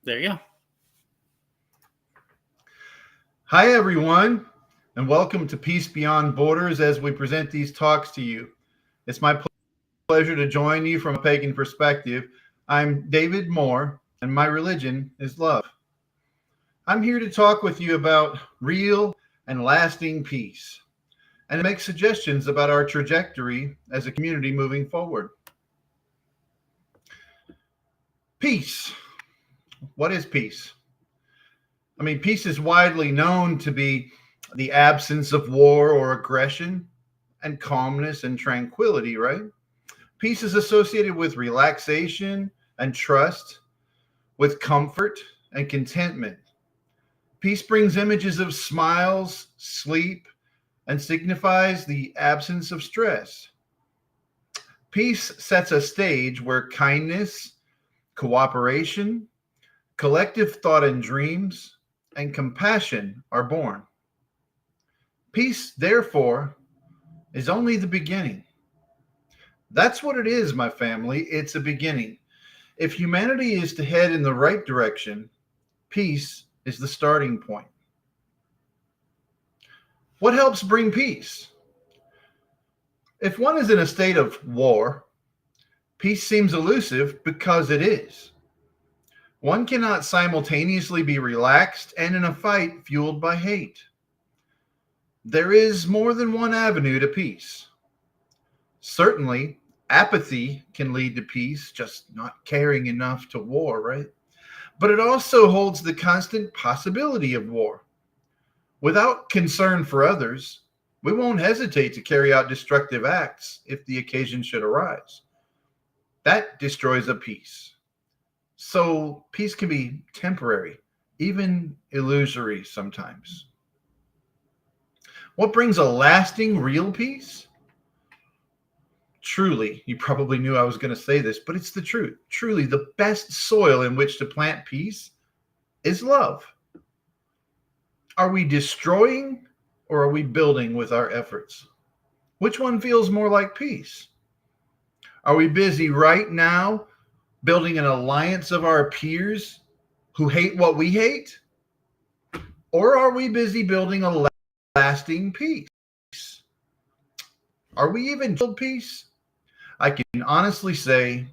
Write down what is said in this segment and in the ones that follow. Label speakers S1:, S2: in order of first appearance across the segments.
S1: There you go.
S2: Hi, everyone, and welcome to Peace Beyond Borders as we present these talks to you. It's my pleasure to join you from a pagan perspective. I'm David Moore, and my religion is love. I'm here to talk with you about real and lasting peace and to make suggestions about our trajectory as a community moving forward. Peace. What is peace? Peace is widely known to be the absence of war or aggression and calmness and tranquility, right? Peace is associated with relaxation and trust, with comfort and contentment. Peace brings images of smiles, sleep, and signifies the absence of stress. Peace sets a stage where kindness, cooperation, collective thought and dreams, and compassion are born. Peace, therefore, is only the beginning. That's what it is, my family. It's a beginning. If humanity is to head in the right direction, peace is the starting point. What helps bring peace? If one is in a state of war, peace seems elusive because it is. One cannot simultaneously be relaxed and in a fight fueled by hate. There is more than one avenue to peace. Certainly, apathy can lead to peace, just not caring enough to war, right? But it also holds the constant possibility of war. Without concern for others, we won't hesitate to carry out destructive acts if the occasion should arise. That destroys a peace. So peace can be temporary, even illusory sometimes. What brings a lasting, real peace? Truly, you probably knew I was going to say this, but it's the truth. Truly, the best soil in which to plant peace is love. Are we destroying or are we building with our efforts? Which one feels more like peace? Are we busy right now building an alliance of our peers who hate what we hate? Or are we busy building a lasting peace? Are we even build peace? I can honestly say,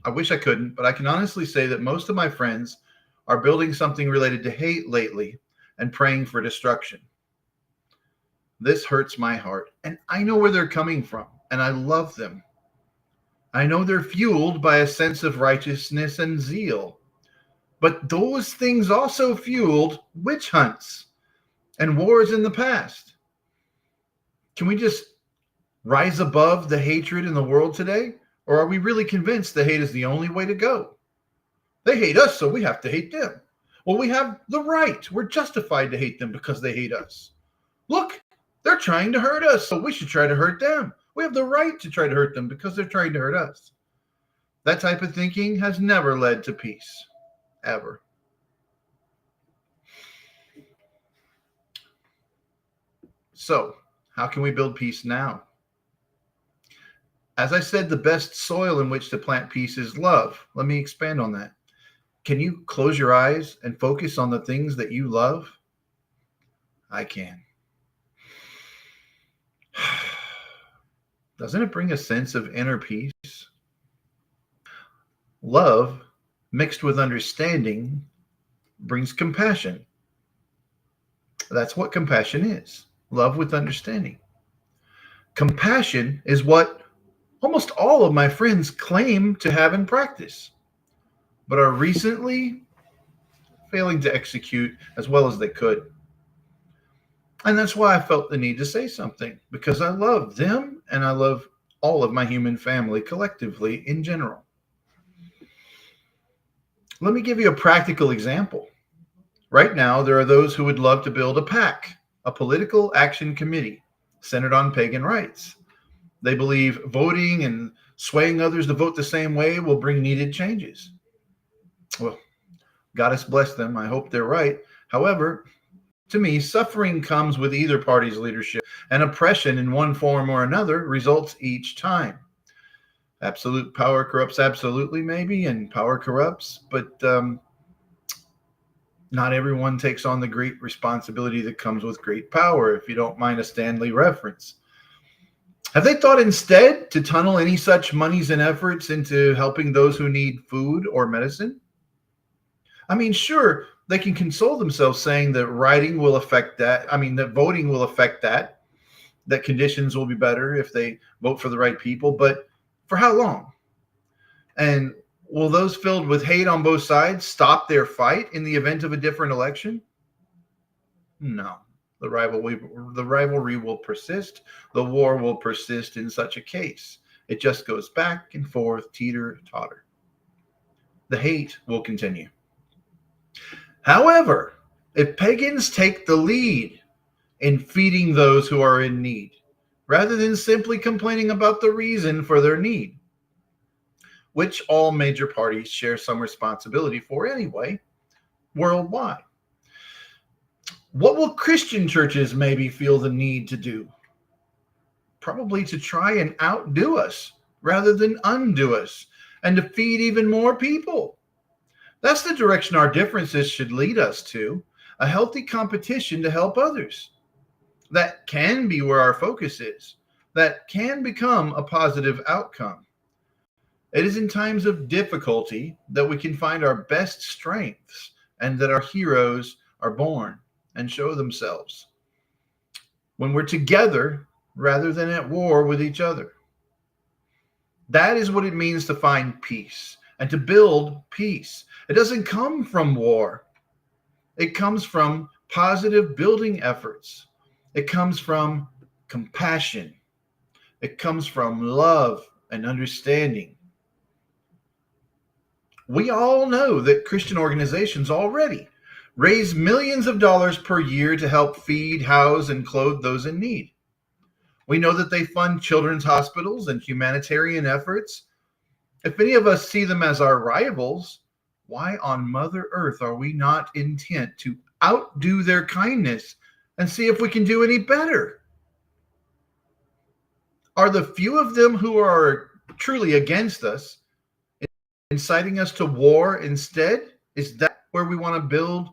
S2: I wish I couldn't, but I can honestly say that most of my friends are building something related to hate lately and praying for destruction. This hurts my heart, and I know where they're coming from, and I love them. I know they're fueled by a sense of righteousness and zeal, but those things also fueled witch hunts and wars in the past. Can we just rise above the hatred in the world today? Or are we really convinced that hate is the only way to go? They hate us, so we have to hate them. Well, we have the right. We're justified to hate them because they hate us. Look, they're trying to hurt us, so we should try to hurt them. We have the right to try to hurt them because they're trying to hurt us. That type of thinking has never led to peace, ever. So, how can we build peace now? As I said, the best soil in which to plant peace is love. Let me expand on that. Can you close your eyes and focus on the things that you love? I can. Doesn't it bring a sense of inner peace? Love mixed with understanding brings compassion. That's what compassion is. Love with understanding. Compassion is what almost all of my friends claim to have in practice, but are recently failing to execute as well as they could. And that's why I felt the need to say something, because I love them and I love all of my human family collectively in general. Let me give you a practical example. Right now, there are those who would love to build a PAC, a political action committee centered on pagan rights. They believe voting and swaying others to vote the same way will bring needed changes. Well, Goddess bless them. I hope they're right. However, to me, suffering comes with either party's leadership, and oppression in one form or another results each time. Absolute power corrupts absolutely, maybe, and power corrupts, but Not everyone takes on the great responsibility that comes with great power, if you don't mind a Stanley reference. Have they thought instead to tunnel any such monies and efforts into helping those who need food or medicine? I mean, sure, they can console themselves saying that writing will affect that. I mean, that voting will affect that, that conditions will be better if they vote for the right people. But for how long? And will those filled with hate on both sides stop their fight in the event of a different election? No. The rivalry will persist. The war will persist in such a case. It just goes back and forth, teeter totter. The hate will continue. However, if pagans take the lead in feeding those who are in need, rather than simply complaining about the reason for their need, which all major parties share some responsibility for anyway, worldwide, what will Christian churches maybe feel the need to do? Probably to try and outdo us rather than undo us, and to feed even more people. That's the direction our differences should lead us to, a healthy competition to help others. That can be where our focus is. That can become a positive outcome. It is in times of difficulty that we can find our best strengths and that our heroes are born and show themselves. When we're together rather than at war with each other. That is what it means to find peace and to build peace. It doesn't come from war. It comes from positive building efforts. It comes from compassion. It comes from love and understanding. We all know that Christian organizations already raise millions of dollars per year to help feed, house, and clothe those in need. We know that they fund children's hospitals and humanitarian efforts. If any of us see them as our rivals, why on Mother Earth are we not intent to outdo their kindness and see if we can do any better? Are the few of them who are truly against us inciting us to war instead? Is that where we want to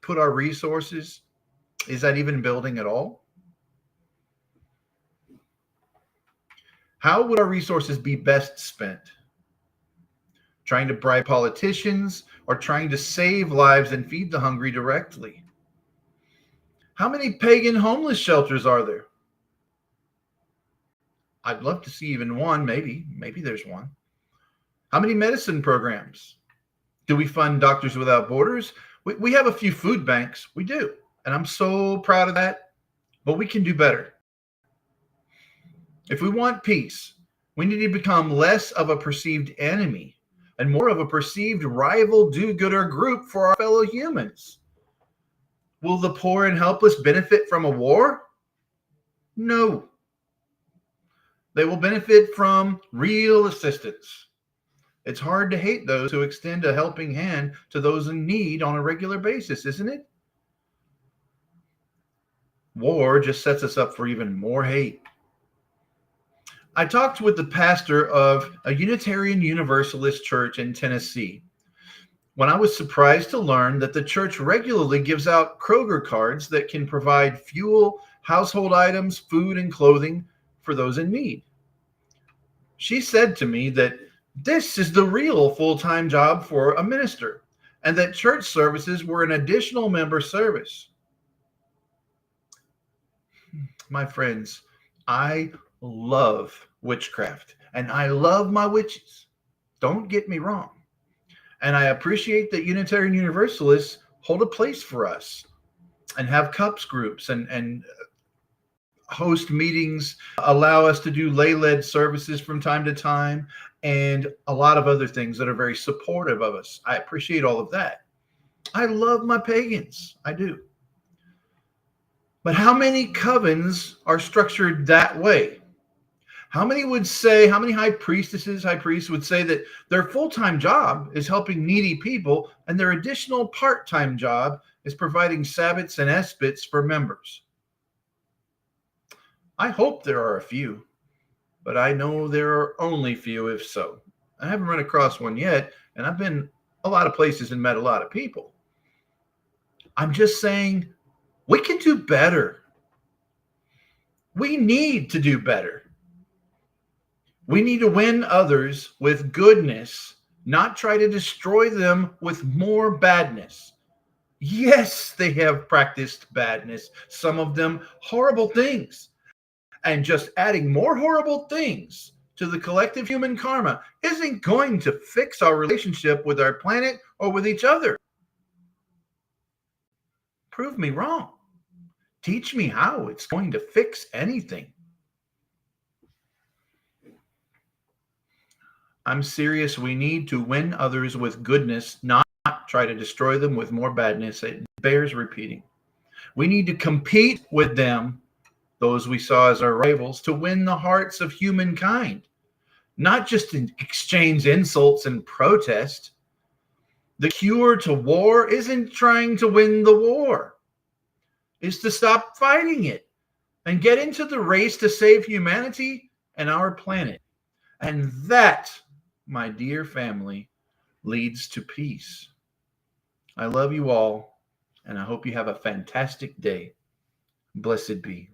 S2: put our resources? Is that even building at all? How would our resources be best spent? Trying to bribe politicians or trying to save lives and feed the hungry directly? How many pagan homeless shelters are there? I'd love to see even one, maybe there's one. How many medicine programs? Do we fund Doctors Without Borders? We have a few food banks. We do. And I'm so proud of that. But we can do better. If we want peace, we need to become less of a perceived enemy and more of a perceived rival do-gooder group for our fellow humans. Will the poor and helpless benefit from a war? No. They will benefit from real assistance. It's hard to hate those who extend a helping hand to those in need on a regular basis, isn't it? War just sets us up for even more hate. I talked with the pastor of a Unitarian Universalist church in Tennessee when I was surprised to learn that the church regularly gives out Kroger cards that can provide fuel, household items, food, and clothing for those in need. She said to me that this is the real full-time job for a minister, and that church services were an additional member service. My friends, I love witchcraft, and I love my witches. Don't get me wrong. And I appreciate that Unitarian Universalists hold a place for us and have cups groups and host meetings, allow us to do lay-led services from time to time, and a lot of other things that are very supportive of us. I appreciate all of that. I love my pagans. I do. But how many covens are structured that way? How many high priests would say that their full-time job is helping needy people and their additional part-time job is providing Sabbats and Esbits for members? I hope there are a few, but I know there are only few if so. I haven't run across one yet, and I've been a lot of places and met a lot of people. I'm just saying we can do better. We need to do better. We need to win others with goodness, not try to destroy them with more badness. Yes, they have practiced badness, some of them horrible things. And just adding more horrible things to the collective human karma isn't going to fix our relationship with our planet or with each other. Prove me wrong. Teach me how it's going to fix anything. I'm serious. We need to win others with goodness, not try to destroy them with more badness. It bears repeating. We need to compete with them, those we saw as our rivals, to win the hearts of humankind, not just exchange insults and protest. The cure to war isn't trying to win the war, it's to stop fighting it and get into the race to save humanity and our planet. And that, my dear family, leads to peace. I love you all, and I hope you have a fantastic day. Blessed be.